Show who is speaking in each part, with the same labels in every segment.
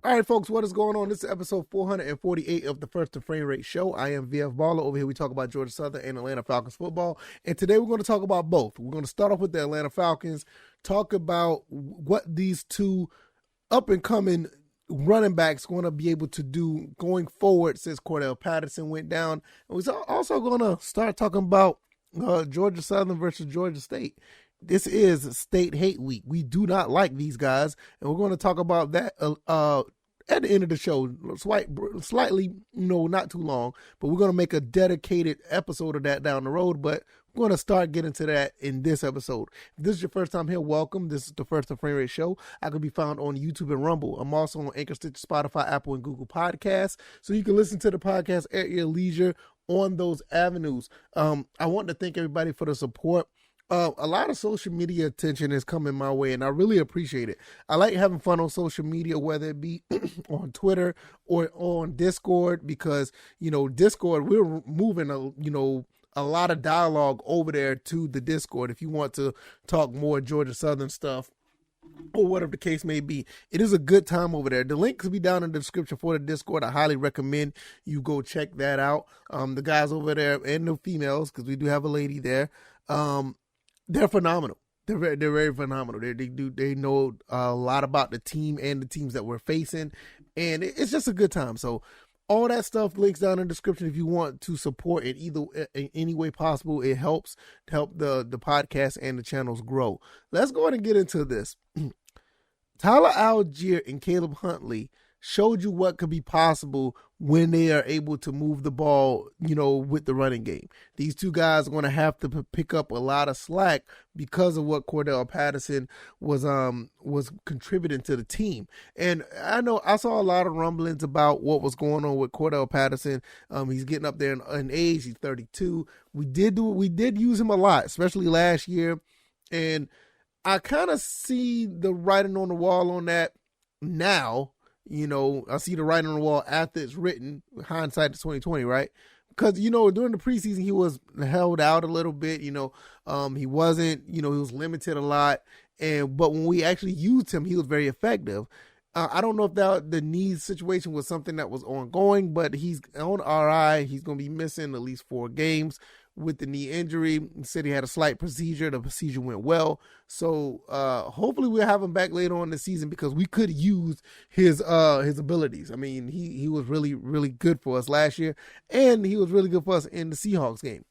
Speaker 1: All right, folks, what is going on? This is episode 448 of the First to Frame Rate Show. I am VF Baller. Over here, we talk about Georgia Southern and Atlanta Falcons football. And today we're going to talk about both. We're going to start off with the Atlanta Falcons, talk about what these two up-and-coming running backs going to be able to do going forward since Patterson went down. And we're also going to start talking about Georgia Southern versus Georgia State. This is State Hate Week. We do not like these guys, and we're going to talk about that at the end of the show, slightly, not too long, but we're going to make a dedicated episode of that down the road, but we're going to start getting to that in this episode. If this is your first time here, welcome. This is the First to Frame Rate Show. I can be found on YouTube and Rumble. I'm also on Anchor, Stitcher, Spotify, Apple, and Google Podcasts, so you can listen to the podcast at your leisure on those avenues. I want to thank everybody for the support. A lot of social media attention is coming my way, and I really appreciate it. I like having fun on social media, whether it be on Twitter or on Discord, because, Discord, we're moving, a lot of dialogue over there to the Discord. If you want to talk more Georgia Southern stuff, or whatever the case may be, it is a good time over there. The link could be down in the description for the Discord. I highly recommend you go check that out. The guys over there and the females, because we do have a lady there, they're phenomenal. They're very phenomenal. They know a lot about the team and the teams that we're facing, and it's just a good time. So all that stuff links down in the description if you want to support it in any way possible. It helps to help the podcast and the channels grow. Let's go ahead and get into this. Tyler Allgeier and Caleb Huntley showed you what could be possible when they are able to move the ball, with the running game. These two guys are going to have to pick up a lot of slack because of what Patterson was contributing to the team. And I know I saw a lot of rumblings about what was going on with Patterson. He's getting up there in age. He's 32. We did use him a lot, especially last year. And I kind of see the writing on the wall on that now. I see the writing on the wall after it's written. Hindsight to 2020, right? Because, during the preseason, he was held out a little bit. He wasn't, he was limited a lot. But when we actually used him, he was very effective. I don't know if the knee situation was something that was ongoing, but he's on RI. He's going to be missing at least 4 games with the knee injury. He said he had a slight procedure. The procedure went well. So hopefully we'll have him back later on in the season, because we could use his abilities. I mean, he was really, really good for us last year, and he was really good for us in the Seahawks game.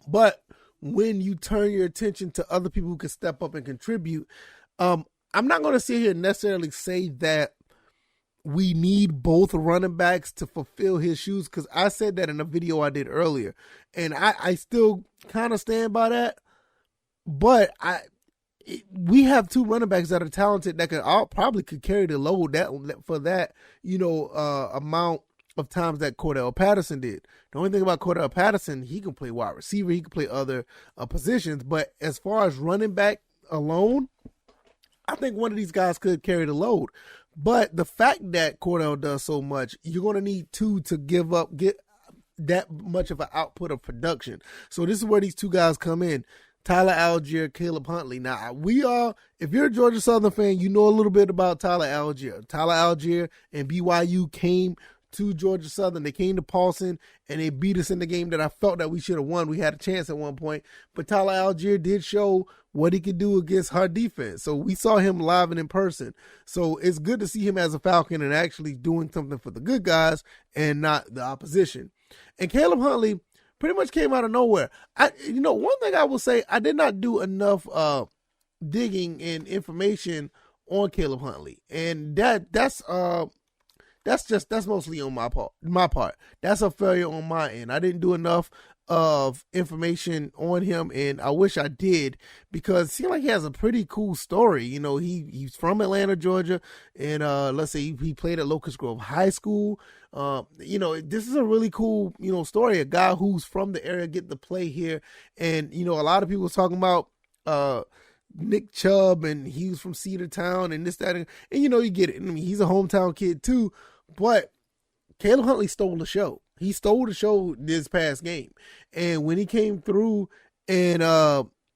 Speaker 1: But when you turn your attention to other people who can step up and contribute, I'm not going to sit here and necessarily say that we need both running backs to fulfill his shoes, because I said that in a video I did earlier, and I still kind of stand by that. But we have 2 running backs that are talented that probably could carry the load for that amount of times that Patterson did. The only thing about Patterson, he can play wide receiver, he can play other positions, but as far as running back alone, I think one of these guys could carry the load. But the fact that Cordell does so much, you're going to need 2 to get that much of an output of production. So this is where these 2 guys come in. Tyler Allgeier, Caleb Huntley. Now, if you're a Georgia Southern fan, you know a little bit about Tyler Allgeier. Tyler Allgeier and BYU came to Georgia Southern. They came to Paulson, and they beat us in the game that I felt that we should have won. We had a chance at one point, but Tyler Allgeier did show what he could do against our defense. So we saw him live and in person. So it's good to see him as a Falcon and actually doing something for the good guys and not the opposition. And Caleb Huntley pretty much came out of nowhere. One thing I will say, I did not do enough digging and information on Caleb Huntley, and that's mostly on my part. That's a failure on my end. I didn't do enough of information on him, and I wish I did, because it seems like he has a pretty cool story. He's from Atlanta, Georgia, and let's say he played at Locust Grove High School. This is a really cool, story. A guy who's from the area get to play here, and a lot of people was talking about Nick Chubb, and he was from Cedartown, and this, that, and you get it. I mean, he's a hometown kid too, but Caleb Huntley stole the show. He stole the show this past game. And when he came through and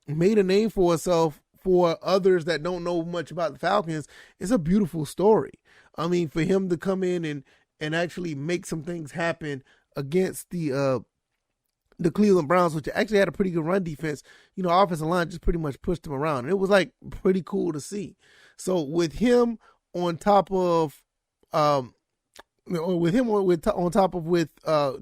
Speaker 1: made a name for himself for others that don't know much about the Falcons, it's a beautiful story. I mean, for him to come in and actually make some things happen against the Cleveland Browns, which actually had a pretty good run defense, offensive line just pretty much pushed him around. And it was like pretty cool to see. So with him on top of on top of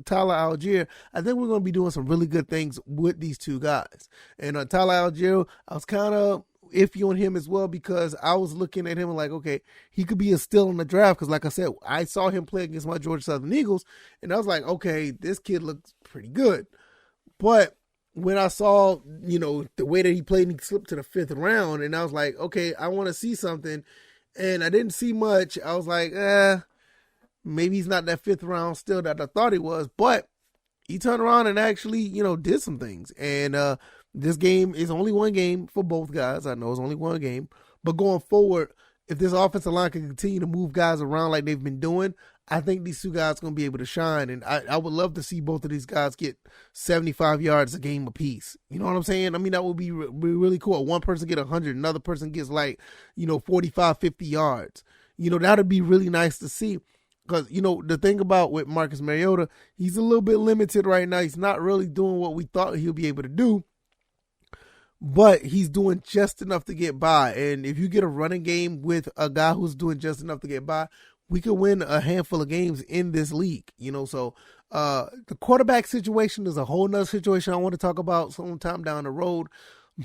Speaker 1: Tyler Allgeier, I think we're going to be doing some really good things with these two guys. And Tyler Allgeier, I was kind of iffy on him as well because I was looking at him and like, okay, he could be a steal in the draft because, like I said, I saw him play against my Georgia Southern Eagles, and I was like, okay, this kid looks pretty good. But when I saw, the way that he played, and he slipped to the 5th round, and I was like, okay, I want to see something, and I didn't see much. I was like, maybe he's not that 5th round still that I thought he was, but he turned around and actually, did some things. And this game is only one game for both guys. I know it's only one game, but going forward, if this offensive line can continue to move guys around like they've been doing, I think these two guys are going to be able to shine. And I would love to see both of these guys get 75 yards a game apiece. You know what I'm saying? I mean, that would be really cool. One person get 100, another person gets 45, 50 yards. That would be really nice to see. Because, the thing about with Marcus Mariota, he's a little bit limited right now. He's not really doing what we thought he'll be able to do. But he's doing just enough to get by. And if you get a running game with a guy who's doing just enough to get by, we could win a handful of games in this league. So the quarterback situation is a whole nother situation I want to talk about sometime down the road.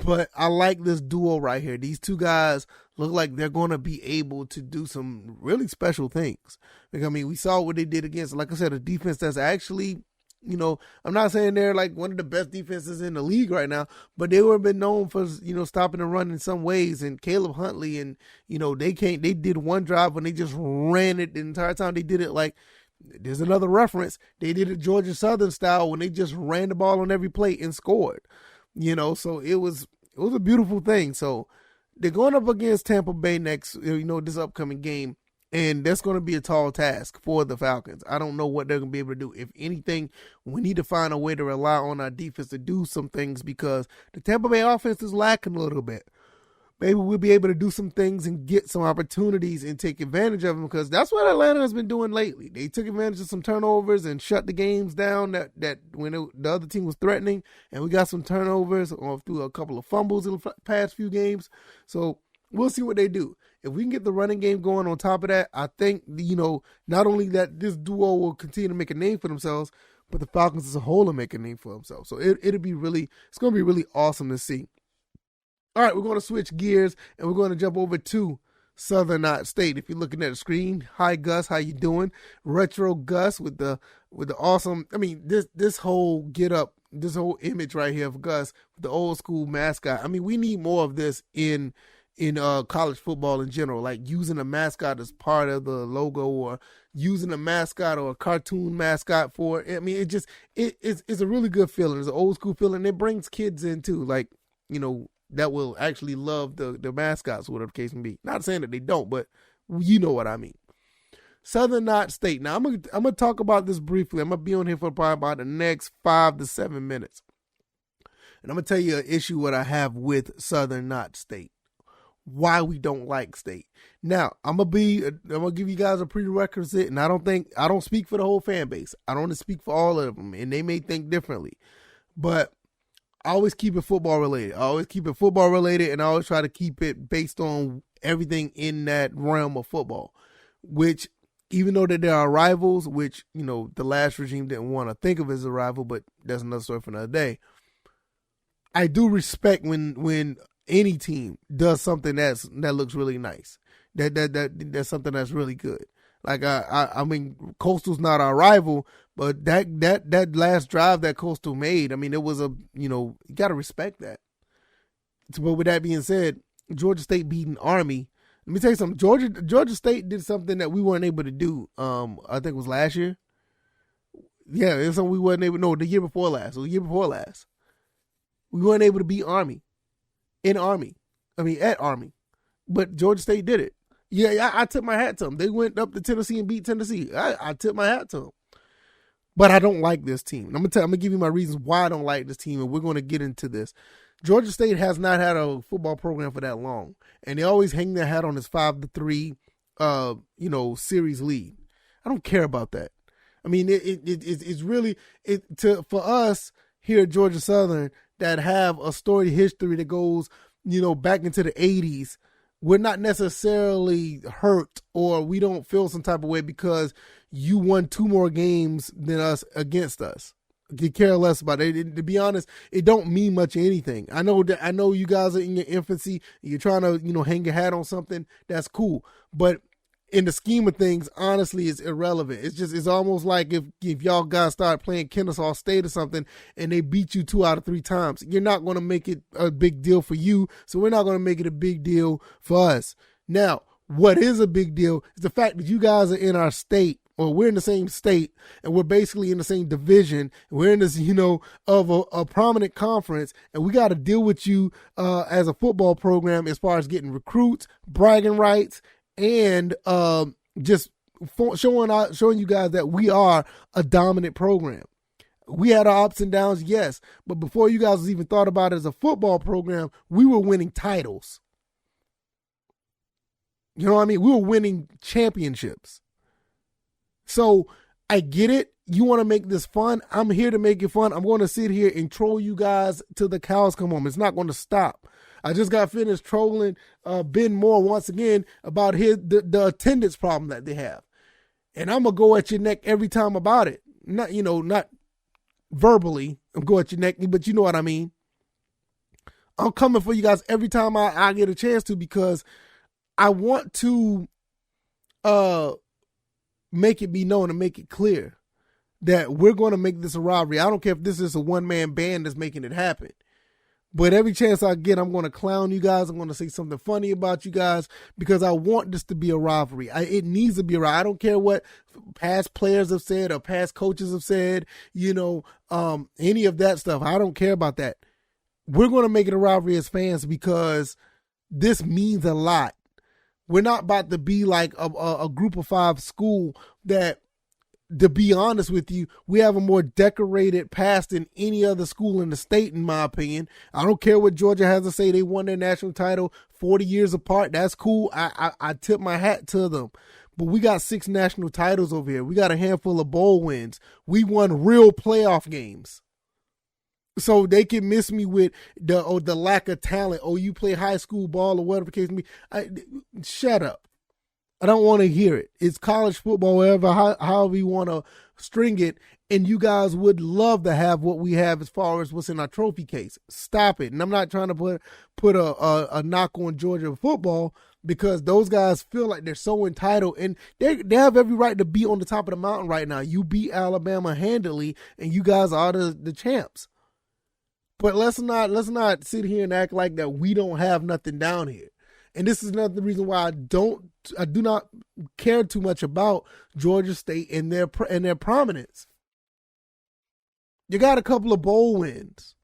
Speaker 1: But I like this duo right here. These two guys look like they're going to be able to do some really special things. I mean, we saw what they did against, like I said, a defense that's actually, I'm not saying they're like one of the best defenses in the league right now, but they were been known for, stopping the run in some ways. And Caleb Huntley and, they did one drive when they just ran it the entire time. They did it like, there's another reference. They did it Georgia Southern style when they just ran the ball on every play and scored. So it was a beautiful thing. So they're going up against Tampa Bay next, this upcoming game, and that's going to be a tall task for the Falcons. I don't know what they're going to be able to do. If anything, we need to find a way to rely on our defense to do some things because the Tampa Bay offense is lacking a little bit. Maybe we'll be able to do some things and get some opportunities and take advantage of them because that's what Atlanta has been doing lately. They took advantage of some turnovers and shut the games down that when the other team was threatening, and we got some turnovers through a couple of fumbles in the past few games. So we'll see what they do. If we can get the running game going on top of that, I think, not only that this duo will continue to make a name for themselves, but the Falcons as a whole will make a name for themselves. So it's going to be really awesome to see. All right, we're going to switch gears, and we're going to jump over to Southern State. If you're looking at the screen, hi Gus, how you doing? Retro Gus with the awesome. I mean, this whole get up, this whole image right here of Gus with the old school mascot. I mean, we need more of this in college football in general, like using a mascot as part of the logo or using a mascot or a cartoon mascot for it. I mean, it's a really good feeling. It's an old school feeling. It brings kids in too, like, that will actually love the mascots, whatever the case may be. Not saying that they don't, but you know what I mean. Southern State. Now, I'm gonna talk about this briefly. I'm going to be on here for probably about the next 5 to 7 minutes. And I'm going to tell you an issue what I have with Southern State. Why we don't like State. Now, I'm going to give you guys a prerequisite, and I don't speak for the whole fan base. I don't speak for all of them, and they may think differently. But I always keep it football related. And I always try to keep it based on everything in that realm of football, which even though that there are rivals, which, the last regime didn't want to think of as a rival, but that's another story for another day. I do respect when any team does something that looks really nice. That's something that's really good. Like I mean, Coastal's not our rival, but that last drive that Coastal made, I mean, it was you got to respect that. But with that being said, Georgia State beating Army. Let me tell you something. Georgia State did something that we weren't able to do. I think it was last year. Yeah, it was something we weren't able. No, the year before last. It was the year before last. We weren't able to beat Army at Army, but Georgia State did it. Yeah, I tip my hat to them. They went up to Tennessee and beat Tennessee. I tip my hat to them. But I don't like this team. I'm gonna give you my reasons why I don't like this team, and we're gonna get into this. Georgia State has not had a football program for that long, and they always hang their hat on this 5-3 series lead. I don't care about that. I mean, it's really for us here at Georgia Southern that have a storied history that goes, back into the 80s. We're not necessarily hurt or we don't feel some type of way because you won 2 more games than us against us. You care less about it. To be honest, it don't mean much of anything. I know you guys are in your infancy. You're trying to, hang your hat on something. That's cool. But in the scheme of things, honestly, it's irrelevant. It's almost like if y'all guys start playing Kennesaw State or something and they beat you 2 out of 3 times, you're not going to make it a big deal for you. So we're not going to make it a big deal for us. Now, what is a big deal is the fact that you guys are in our state, or we're in the same state, and we're basically in the same division. And we're in this, of a prominent conference, and we got to deal with you as a football program as far as getting recruits, bragging rights, and just showing you guys that we are a dominant program. We had our ups and downs, yes, but before you guys even thought about it as a football program, we were winning titles. You know what I mean? We were winning championships. So I get it. You want to make this fun. I'm here to make it fun. I'm going to sit here and troll you guys till the cows come home. It's not going to stop. I just got finished trolling Ben Moore once again about the attendance problem that they have. And I'm going to go at your neck every time about it. Not verbally. I'm going at your neck, but you know what I mean. I'm coming for you guys every time I get a chance to, because I want to make it be known and make it clear that we're going to make this a robbery. I don't care if this is a one-man band that's making it happen. But every chance I get, I'm going to clown you guys. I'm going to say something funny about you guys because I want this to be a rivalry. It needs to be a rivalry. I don't care what past players have said or past coaches have said, any of that stuff. I don't care about that. We're going to make it a rivalry as fans because this means a lot. We're not about to be like a group of 5 school that, to be honest with you, we have a more decorated past than any other school in the state, in my opinion. I don't care what Georgia has to say. They won their national title 40 years apart. That's cool. I tip my hat to them. But we got 6 national titles over here. We got a handful of bowl wins. We won real playoff games. So they can miss me with the lack of talent. Oh, you play high school ball or whatever the case may be. Shut up. I don't want to hear it. It's college football, however you want to string it, and you guys would love to have what we have as far as what's in our trophy case. Stop it. And I'm not trying to put a knock on Georgia football, because those guys feel like they're so entitled, and they have every right to be on the top of the mountain right now. You beat Alabama handily, and you guys are the champs. But let's not sit here and act like that we don't have nothing down here. And this is another reason why I do not care too much about Georgia State and their prominence. You got a couple of bowl wins.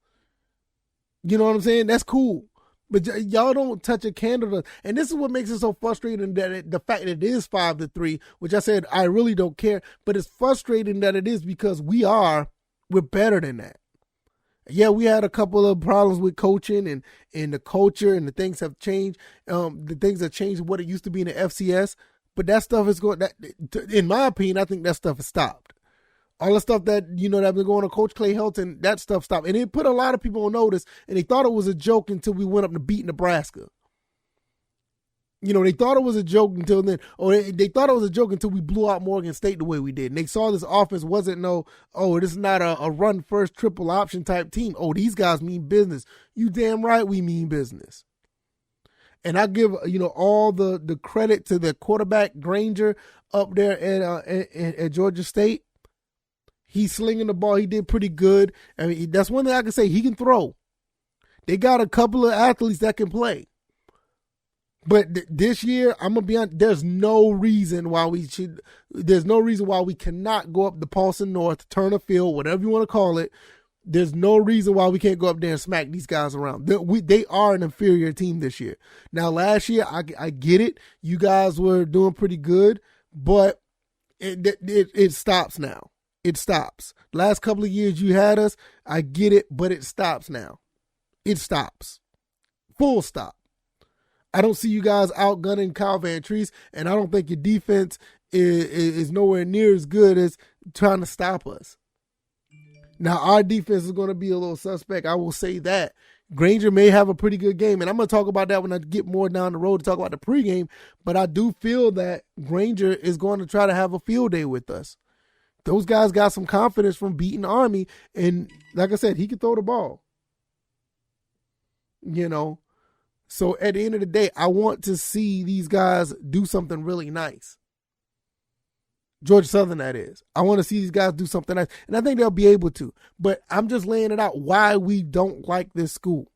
Speaker 1: You know what I'm saying? That's cool. But y'all don't touch a candle. And this is what makes it so frustrating, that the fact that it is 5-3, which I said I really don't care. But it's frustrating that it is, because we're better than that. Yeah, we had a couple of problems with coaching and the culture, and the things have changed. The things have changed what it used to be in the FCS. But that stuff is going. In my opinion, I think that stuff has stopped. All the stuff that that been going on, Coach Clay Helton, that stuff stopped, and it put a lot of people on notice. And they thought it was a joke until we went up to beat Nebraska. They thought it was a joke until then, or they thought it was a joke until we blew out Morgan State the way we did. And they saw this offense wasn't this is not a run first triple option type team. Oh, these guys mean business. You damn right we mean business. And I give all the credit to the quarterback Granger up there at Georgia State. He's slinging the ball. He did pretty good. I mean, that's one thing I can say. He can throw. They got a couple of athletes that can play. But this year, I'm gonna be honest, there's no reason why we cannot go up the Paulson North, Turner Field, whatever you want to call it. There's no reason why we can't go up there and smack these guys around. They are an inferior team this year. Now, last year, I get it. You guys were doing pretty good, but it stops now. It stops. Last couple of years you had us, I get it, but it stops now. It stops. Full stop. I don't see you guys outgunning Kyle Van Treese, and I don't think your defense is nowhere near as good as trying to stop us. Now, our defense is going to be a little suspect. I will say that. Granger may have a pretty good game, and I'm going to talk about that when I get more down the road to talk about the pregame, but I do feel that Granger is going to try to have a field day with us. Those guys got some confidence from beating Army, and like I said, he can throw the ball. You know, so at the end of the day, I want to see these guys do something really nice. Georgia Southern, that is. I want to see these guys do something nice, and I think they'll be able to. But I'm just laying it out why we don't like this school.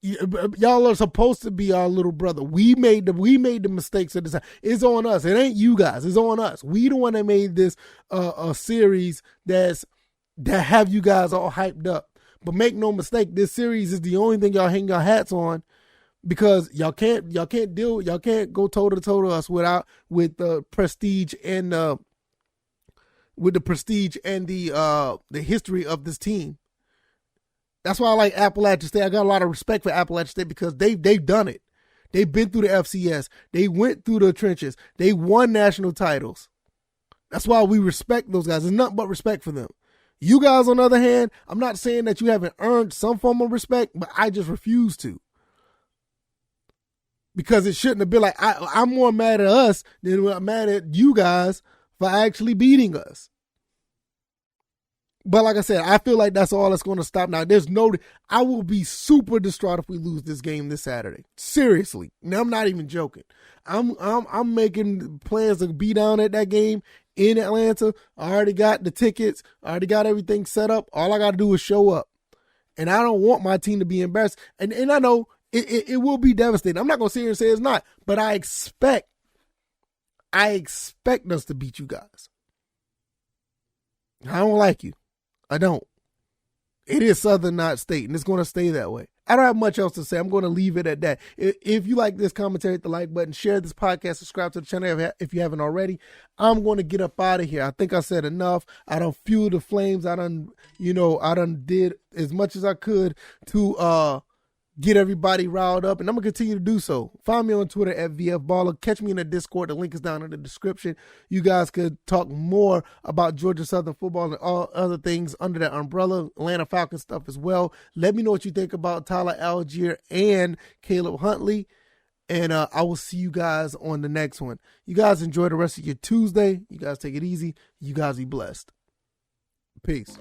Speaker 1: Y'all are supposed to be our little brother. We made the mistakes at this time. It's on us. It ain't you guys. It's on us. We the one that made this a series that have you guys all hyped up. But make no mistake, this series is the only thing y'all hang your hats on, because y'all can't go toe to toe to us with the prestige and the history of this team. That's why I like Appalachian State. I got a lot of respect for Appalachian State because they've done it. They've been through the FCS. They went through the trenches. They won national titles. That's why we respect those guys. There's nothing but respect for them. You guys, on the other hand, I'm not saying that you haven't earned some form of respect, but I just refuse to. Because it shouldn't have been like, I'm more mad at us than I'm mad at you guys for actually beating us. But like I said, I feel like that's all that's going to stop now. I will be super distraught if we lose this game this Saturday. Seriously. Now, I'm not even joking. I'm making plans to be down at that game in Atlanta. I already got the tickets. I already got everything set up. All I got to do is show up. And I don't want my team to be embarrassed. And I know it will be devastating. I'm not going to sit here and say it's not. But I expect us to beat you guys. I don't like you. I don't. It is Southern, not State, and it's going to stay that way. I don't have much else to say. I'm going to leave it at that. If you like this commentary, hit the like button, share this podcast, subscribe to the channel if you haven't already. I'm going to get up out of here. I think I said enough. I done fueled the flames. I done did as much as I could to get everybody riled up, and I'm going to continue to do so. Find me on Twitter at VFBaller. Catch me in the Discord. The link is down in the description. You guys could talk more about Georgia Southern football and all other things under that umbrella, Atlanta Falcons stuff as well. Let me know what you think about Tyler Allgeier and Caleb Huntley, and I will see you guys on the next one. You guys enjoy the rest of your Tuesday. You guys take it easy. You guys be blessed. Peace.